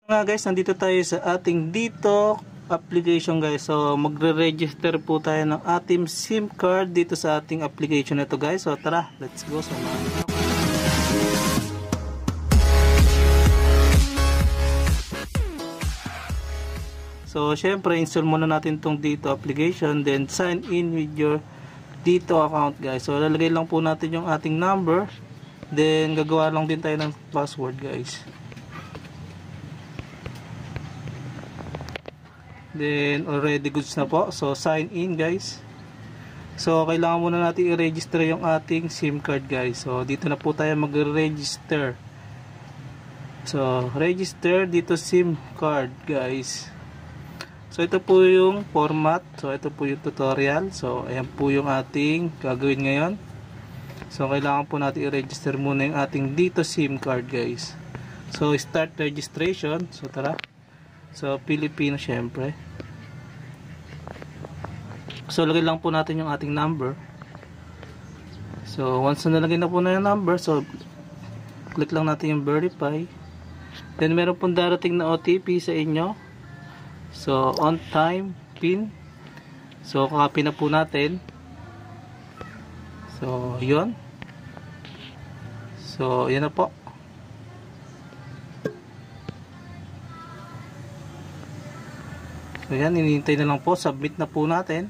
Nga guys, nandito tayo sa ating dito application guys. So magre-register po tayo ng ating SIM card dito sa ating application na to guys. So tara, let's go. So syempre install muna natin tong dito application, then sign in with your dito account guys. So lalagay lang po natin yung ating number, then gagawa lang din tayo ng password guys. Then already goods na po. So sign in guys. So kailangan muna natin i-register yung ating SIM card guys. So dito na po tayo mag-register. So register dito SIM card guys. So ito po yung format. So ito po yung tutorial. So ayan po yung ating gagawin ngayon. So kailangan po natin i-register muna yung ating dito SIM card guys. So start registration. So tara. So Filipino syempre. So lagay lang po natin yung ating number. So once na nalagay na po na yung number, so click lang natin yung verify. Then meron pong darating na OTP sa inyo. So on time PIN. So copy na po natin. So yun. So yan na po. So yan, hinihintay na lang po, submit na po natin.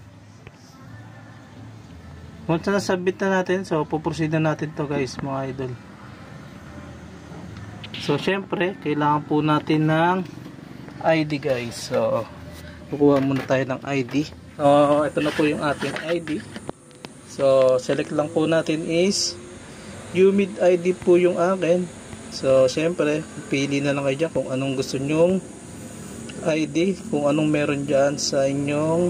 Once na submit na natin, so puproceed na natin to guys mga idol. So syempre, kailangan po natin ng ID guys. So kukuha muna tayo ng ID. So ito na po yung ating ID. So select lang po natin is UMID ID po yung akin. So syempre, pili na lang kayo dyan kung anong gusto nyong ID, kung anong meron dyan sa inyong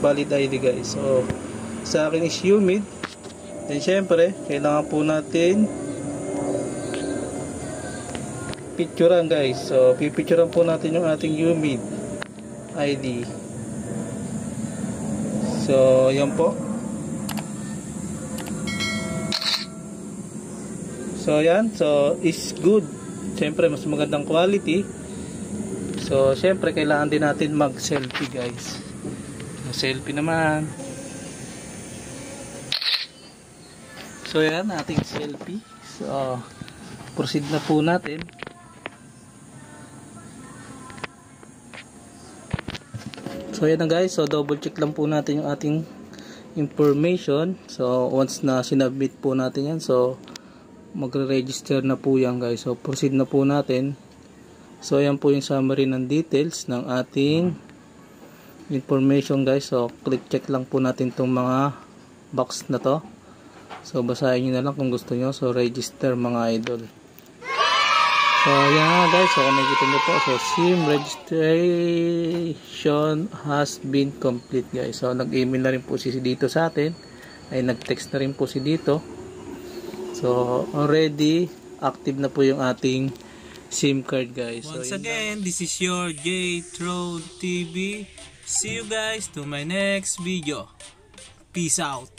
valid ID guys. So sa akin is UMID. Then syempre kailangan po natin picturean guys. So pipicturean po natin yung ating UMID ID. So yan po. So yan, so is good. Syempre mas magandang quality. So, syempre, kailangan din natin mag-selfie, guys. Selfie naman. So, yan, ating selfie. So, proceed na po natin. So, yan na, guys. So, double check lang po natin yung ating information. So, once na sinubmit po natin yan, so, magre-register na po yan, guys. So, proceed na po natin. So ayan po yung summary ng details ng ating information guys. So click check lang po natin itong mga box na to. So basahin nyo na lang kung gusto nyo. So register mga idol. So ayan guys. So kung nakikita nyo po. So SIM registration has been complete guys. So nag-email na rin po si dito sa atin. Ay nag-text na rin po si dito. So already active na po yung ating SIM card guys. Once again, this is your J-Throne TV. See you guys to my next video. Peace out.